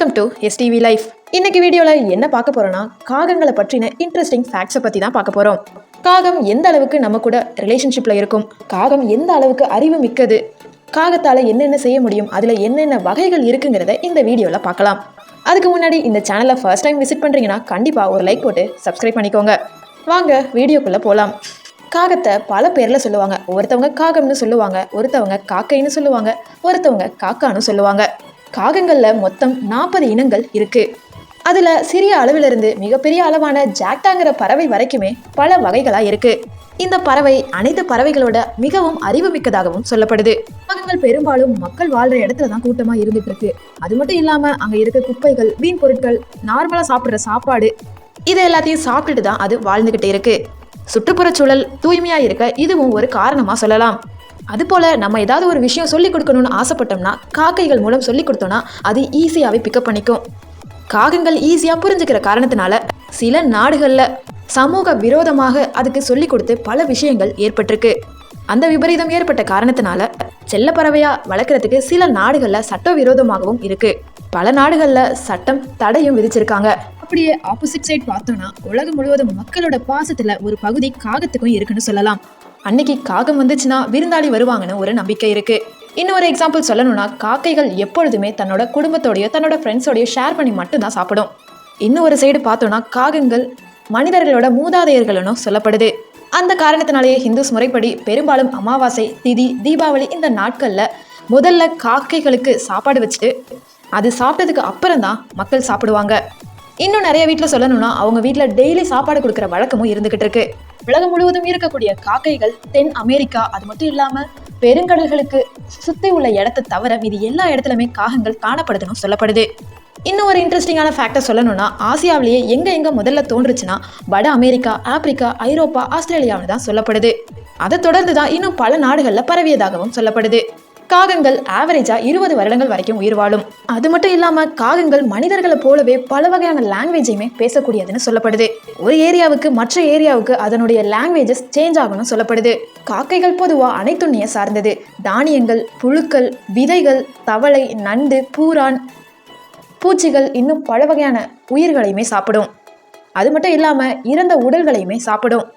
Welcome to STV life. இன்னைக்கு வீடியோவில் என்ன பார்க்க போறோம்னா, காகங்களை பற்றின இன்ட்ரெஸ்டிங் ஃபேக்ட்ஸை பற்றி தான் பார்க்க போகிறோம். காகம் எந்த அளவுக்கு நம்ம கூட ரிலேஷன்ஷிப்பில் இருக்கும், காகம் எந்த அளவுக்கு அறிவு மிக்கது, காகத்தால் என்னென்ன செய்ய முடியும், அதில் என்னென்ன வகைகள் இருக்குங்கிறத இந்த வீடியோவில் பார்க்கலாம். அதுக்கு முன்னாடி இந்த சேனலை ஃபர்ஸ்ட் டைம் விசிட் பண்ணுறீங்கன்னா கண்டிப்பாக ஒரு லைக் போட்டு சப்ஸ்கிரைப் பண்ணிக்கோங்க. வாங்க வீடியோக்குள்ளே போகலாம். காகத்தை பல பேரில் சொல்லுவாங்க. ஒருத்தவங்க காகம்னு சொல்லுவாங்க, ஒருத்தவங்க காக்கைன்னு சொல்லுவாங்க, ஒருத்தவங்க காக்கான்னு சொல்லுவாங்க. காகங்களில் மொத்தம் 40 இனங்கள் இருக்குது. அதில் சிறிய அளவிலிருந்து மிகப்பெரிய அளவான ஜாக்டாங்கிற பறவை வரைக்குமே பல வகைகளாக இருக்குது. இந்த பறவை அனைத்து பறவைகளோட மிகவும் அறிவுமிக்கதாகவும் சொல்லப்படுது. காகங்கள் பெரும்பாலும் மக்கள் வாழ்கிற இடத்துல தான் கூட்டமாக இருந்துட்டு இருக்கு. அது மட்டும் இல்லாமல் அங்கே இருக்க குப்பைகள், வீண் பொருட்கள், நார்மலாக சாப்பிட்ற சாப்பாடு, இது எல்லாத்தையும் சாப்பிட்டுட்டு தான் அது வாழ்ந்துக்கிட்டே இருக்கு. சுற்றுப்புறச்சூழல் தூய்மையாக இருக்க இதுவும் ஒரு காரணமாக சொல்லலாம். அதுபோல் நம்ம ஏதாவது ஒரு விஷயம் சொல்லிக் கொடுக்கணும்னு ஆசைப்பட்டோம்னா காக்கைகள் மூலம் சொல்லிக் கொடுத்தோம்னா அது ஈஸியாகவே பிக்கப் பண்ணிக்கும். காகங்கள் ஈஸியாக புரிஞ்சுக்கிற காரணத்தினால சில நாடுகளில் சமூக விரோதமாக அதுக்கு சொல்லிக் கொடுத்து பல விஷயங்கள் ஏற்பட்டிருக்கு. அந்த விபரீதம் ஏற்பட்ட காரணத்தினால செல்ல பறவையாக வளர்க்குறதுக்கு சில நாடுகளில் சட்டவிரோதமாகவும் இருக்குது. பல நாடுகளில் சட்டம் தடையும் விதிச்சிருக்காங்க. அப்படியே ஆப்போசிட் சைட் பார்த்தோம்னா உலகம் முழுவதும் மக்களோட பாசத்தில் ஒரு பகுதி காகத்துக்கும் இருக்குன்னு சொல்லலாம். அன்னைக்கு காகம் வந்துச்சுன்னா விருந்தாளி வருவாங்கன்னு ஒரு நம்பிக்கை இருக்கு. இன்னொரு எக்ஸாம்பிள் சொல்லணும்னா, காக்கைகள் எப்பொழுதுமே தன்னோட குடும்பத்தோடையோ தன்னோட ஃப்ரெண்ட்ஸோடையோ ஷேர் பண்ணி மட்டும்தான் சாப்பிடும். இன்னொரு சைடு பார்த்தோம்னா காகங்கள் மனிதர்களோட மூதாதையர்கள்னு சொல்லப்படுது. அந்த காரணத்தினாலேயே ஹிந்துஸ் முறைப்படி பெரும்பாலும் அமாவாசை, திதி, தீபாவளி இந்த நாட்களில் முதல்ல காக்கைகளுக்கு சாப்பாடு வச்சுட்டு அது சாப்பிட்டதுக்கு அப்புறம் தான் மக்கள் சாப்பிடுவாங்க. இன்னும் நிறைய வீட்டில் சொல்லணும்னா அவங்க வீட்டில் டெய்லி சாப்பாடு கொடுக்குற வழக்கமும் இருந்துகிட்டு இருக்கு. உலகம் முழுவதும் இருக்கக்கூடிய காக்கைகள் தென் அமெரிக்கா, அது மட்டும் இல்லாமல் பெருங்கடல்களுக்கு சுற்றி உள்ள இடத்தை தவிர மீது எல்லா இடத்துலையுமே காகங்கள் காணப்படுதுன்னு சொல்லப்படுது. இன்னும் ஒரு இன்ட்ரெஸ்டிங்கான ஃபேக்டர் சொல்லணும்னா, ஆசியாவிலேயே எங்கே முதல்ல தோன்றுச்சுன்னா வட அமெரிக்கா, ஆப்பிரிக்கா, ஐரோப்பா, ஆஸ்திரேலியான்னு தான் சொல்லப்படுது. அதை தொடர்ந்து தான் இன்னும் பல நாடுகளில் பரவியதாகவும் சொல்லப்படுது. காகங்கள் ஆவரேஜா 20 வருடங்கள் வரைக்கும் உயிர் வாழும். அது மட்டும் இல்லாம காகங்கள் மனிதர்களை போலவே பல வகையான லாங்குவேஜையுமே பேசக்கூடியதுன்னு சொல்லப்படுது. ஒரு ஏரியாவுக்கு மற்ற ஏரியாவுக்கு அதனுடைய லாங்குவேஜஸ் சேஞ்ச் ஆகணும்னு சொல்லப்படுது. காக்கைகள் பொதுவா அனைத்துண்ணிய சார்ந்தது. தானியங்கள், புழுக்கள், விதைகள், தவளை, நண்டு, பூரான், பூச்சிகள், இன்னும் பல வகையான உயிர்களையுமே சாப்பிடும். அது மட்டும் இல்லாம இறந்த உடல்களையுமே சாப்பிடும்.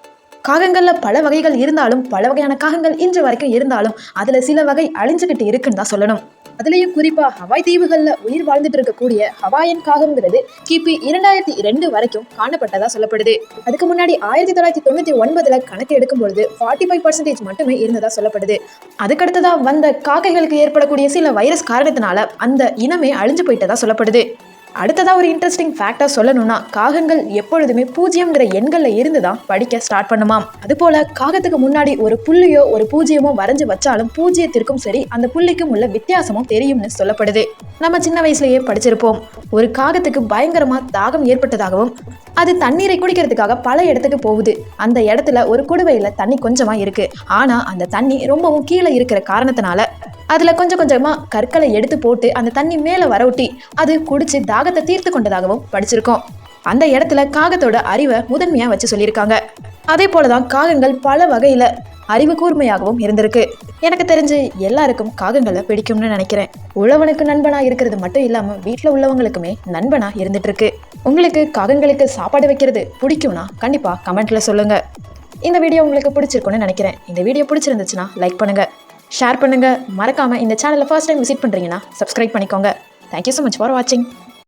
காகங்களில் பல வகைகள் இருந்தாலும், பல வகையான காகங்கள் இன்று வரைக்கும் இருந்தாலும் அதில் சில வகை அழிஞ்சுக்கிட்டு இருக்குன்னு தான் சொல்லணும். அதுலேயும் குறிப்பாக ஹவாய் தீவுகளில் உயிர் வாழ்ந்துட்டு இருக்கக்கூடிய ஹவாயன் காகம்ங்கிறது கிபி 2002 வரைக்கும் காணப்பட்டதா சொல்லப்படுது. அதுக்கு முன்னாடி 1999 கணக்கு எடுக்கும் பொழுது 45% மட்டுமே இருந்ததா சொல்லப்படுது. அதுக்கடுத்ததா வந்த காக்கைகளுக்கு ஏற்படக்கூடிய சில வைரஸ் காரணத்தினால அந்த இனமே அழிஞ்சு போயிட்டதா சொல்லப்படுது. அடுத்ததா ஒரு இன்ட்ரெஸ்டிங் ஃபேக்டா சொல்லணும்னா, காகங்கள் எப்பொழுதுமே 0ங்கிற எண்களில் இருந்து தான் படிக்க ஸ்டார்ட் பண்ணுமாம். அதுபோல காகத்துக்கு முன்னாடி ஒரு புள்ளியோ ஒரு 0மோ வரைஞ்சு வச்சாலும் 0த்திற்கும் சரி அந்த புள்ளிக்கும் உள்ள வித்தியாசமும் தெரியும்னு சொல்லப்படுது. நம்ம சின்ன வயசுலயே படிச்சிருப்போம். ஒரு காகத்துக்கு பயங்கரமா தாகம் ஏற்பட்டதாகவும் அது தண்ணீரை குடிக்கிறதுக்காக பல இடத்துக்கு போகுது. அந்த இடத்துல ஒரு குடுவையில தண்ணி கொஞ்சமா இருக்கு. ஆனா அந்த தண்ணி ரொம்பவும் கீழே இருக்கிற காரணத்தினால அதுல கொஞ்சம் கொஞ்சமா கற்களை எடுத்து போட்டு அந்த தண்ணி மேல வரவுட்டி அது குடிச்சு தாகத்தை தீர்த்து கொண்டதாகவும் படிச்சிருக்கோம். அந்த இடத்துல காகத்தோட அறிவை முதன்மையா வச்சு சொல்லியிருக்காங்க. அதே போலதான் காகங்கள் பல வகையில அறிவு கூர்மையாகவும் இருந்திருக்கு. எனக்கு தெரிஞ்சு எல்லாருக்கும் காகங்களை பிடிக்கும்னு நினைக்கிறேன். உழவனுக்கு நண்பனா இருக்கிறது மட்டும் இல்லாம வீட்டுல உள்ளவங்களுக்குமே நண்பனா இருந்துட்டு இருக்கு. உங்களுக்கு காகங்களுக்கு சாப்பாடு வைக்கிறது பிடிக்கும்னா கண்டிப்பா கமெண்ட்ல சொல்லுங்க. இந்த வீடியோ உங்களுக்கு பிடிச்சிருக்கும்னு நினைக்கிறேன். இந்த வீடியோ பிடிச்சிருந்துச்சுன்னா லைக் பண்ணுங்க, ஷேர் பண்ணுங்க. மறக்காம இந்த சேனலை ஃபர்ஸ்ட் டைம் விசிட் பண்றீங்கன்னா சப்ஸ்கிரைப் பண்ணிக்கோங்க. தேங்க்யூ ஸோ மச் ஃபார் வாட்சிங்.